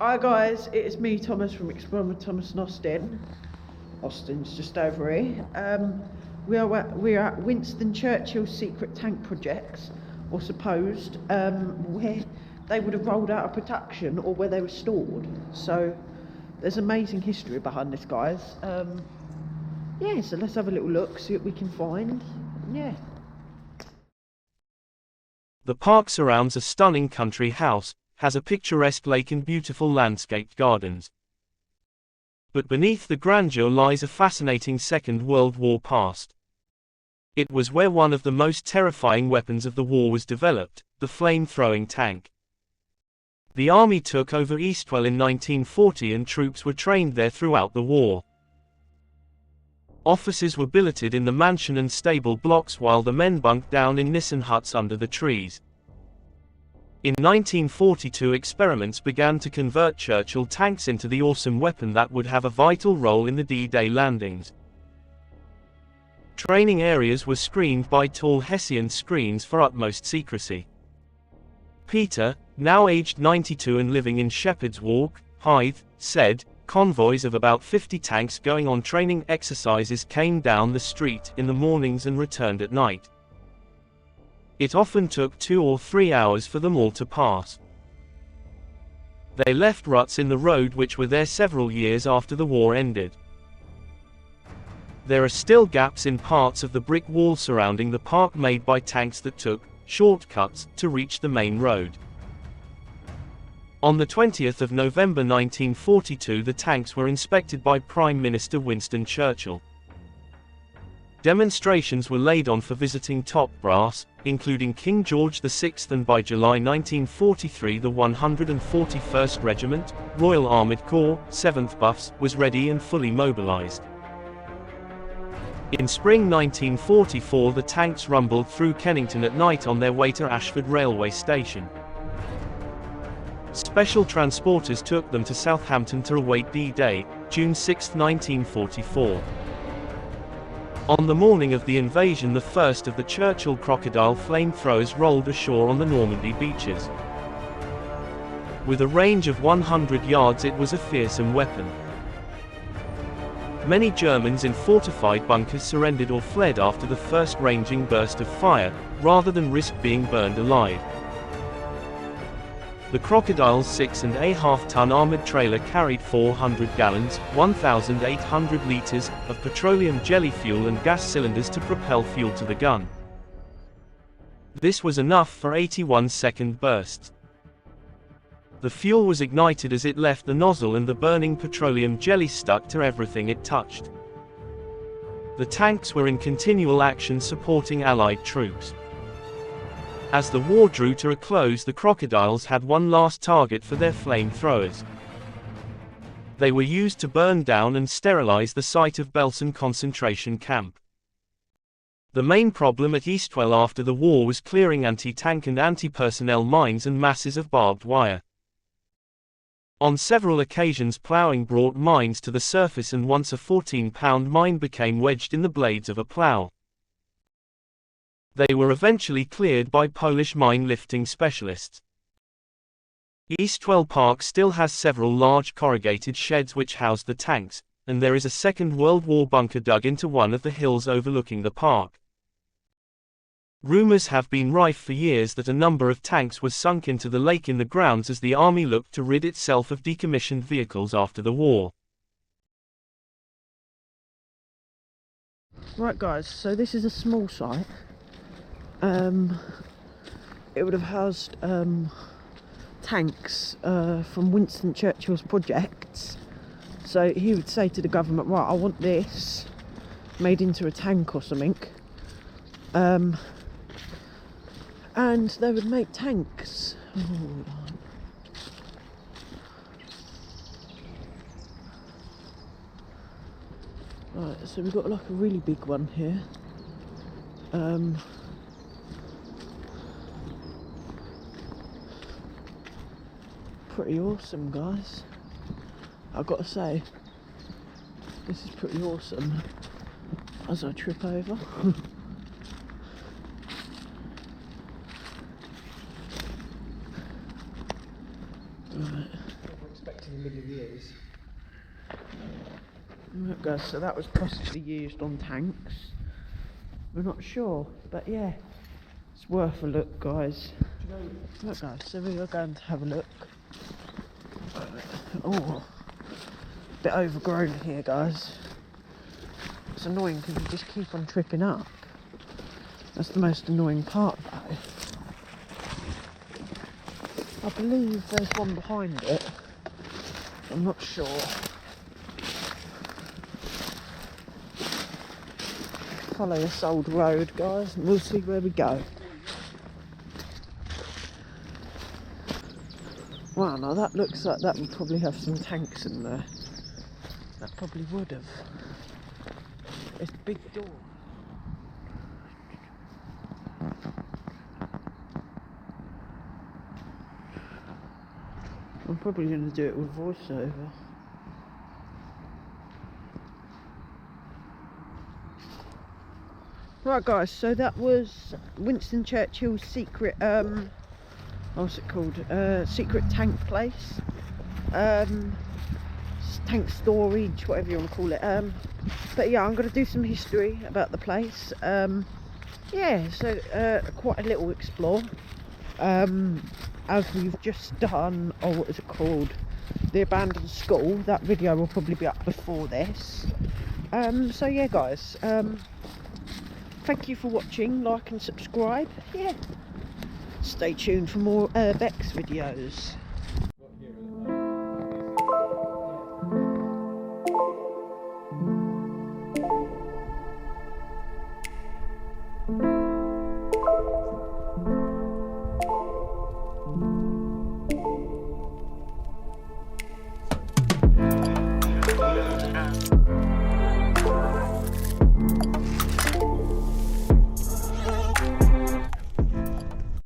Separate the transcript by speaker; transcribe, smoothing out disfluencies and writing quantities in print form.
Speaker 1: Hi guys, it is me Thomas from Exploring with Thomas and Austin. Austin's just over here. We are at Winston Churchill's secret tank projects, or supposed, where they would have rolled out of production or where they were stored. So there's amazing history behind this, guys. Yeah, so let's have a little look, see what we can find. Yeah.
Speaker 2: The park surrounds a stunning country house, has a picturesque lake and beautiful landscaped gardens. But beneath the grandeur lies a fascinating Second World War past. It was where one of the most terrifying weapons of the war was developed, the flame-throwing tank. The army took over Eastwell in 1940 and troops were trained there throughout the war. Officers were billeted in the mansion and stable blocks while the men bunked down in Nissen huts under the trees. In 1942 experiments began to convert Churchill tanks into the awesome weapon that would have a vital role in the D-Day landings. Training areas were screened by tall Hessian screens for utmost secrecy. Peter, now aged 92 and living in Shepherd's Walk, Hythe, said, "Convoys of about 50 tanks going on training exercises came down the street in the mornings and returned at night. It often took 2 or 3 hours for them all to pass. They left ruts in the road which were there several years after the war ended. There are still gaps in parts of the brick wall surrounding the park made by tanks that took shortcuts to reach the main road." On the 20th of November 1942 the tanks were inspected by Prime Minister Winston Churchill. Demonstrations were laid on for visiting top brass, including King George VI, and by July 1943 the 141st Regiment, Royal Armoured Corps, 7th Buffs, was ready and fully mobilised. In spring 1944 the tanks rumbled through Kennington at night on their way to Ashford railway station. Special transporters took them to Southampton to await D-Day, June 6, 1944. On the morning of the invasion the first of the Churchill crocodile flamethrowers rolled ashore on the Normandy beaches. With a range of 100 yards it was a fearsome weapon. Many Germans in fortified bunkers surrendered or fled after the first ranging burst of fire, rather than risk being burned alive. The crocodile's 6.5-ton armored trailer carried 400 gallons, 1,800 liters, of petroleum jelly fuel and gas cylinders to propel fuel to the gun. This was enough for 81-second bursts. The fuel was ignited as it left the nozzle and the burning petroleum jelly stuck to everything it touched. The tanks were in continual action supporting Allied troops. As the war drew to a close the crocodiles had one last target for their flamethrowers. They were used to burn down and sterilize the site of Belsen concentration camp. The main problem at Eastwell after the war was clearing anti-tank and anti-personnel mines and masses of barbed wire. On several occasions ploughing brought mines to the surface and once a 14-pound mine became wedged in the blades of a plough. They were eventually cleared by Polish mine-lifting specialists. Eastwell Park still has several large corrugated sheds which house the tanks, and there is a Second World War bunker dug into one of the hills overlooking the park. Rumors have been rife for years that a number of tanks were sunk into the lake in the grounds as the army looked to rid itself of decommissioned vehicles after the war.
Speaker 1: Right guys, so this is a small site. It would have housed tanks from Winston Churchill's projects. So he would say to the government, right, I want this made into a tank or something. And they would make tanks. Oh, right, so we've got like a really big one here. Pretty awesome, guys. I've got to say, this is pretty awesome. As I trip over. Right.
Speaker 3: middle of years.
Speaker 1: Look guys, so that was possibly used on tanks. We're not sure, but yeah, it's worth a look, guys. Look guys, so we are going to have a look. Oh, a bit overgrown here, guys. It's annoying because you just keep on tripping up. That's the most annoying part about it. I believe there's one behind it. I'm not sure. Follow this old road, guys, and we'll see where we go. Wow, now that looks like that would probably have some tanks in there. That probably would have. It's a big door. I'm probably going to do it with voiceover. Right guys, so that was Winston Churchill's secret, what's it called? Secret tank place. Tank storage, whatever you want to call it. But yeah, I'm going to do some history about the place. Yeah, so quite a little explore. As we've just done, oh, what is it called? The abandoned school. That video will probably be up before this. So yeah guys, thank you for watching, like and subscribe. Yeah, stay tuned for more Bex videos.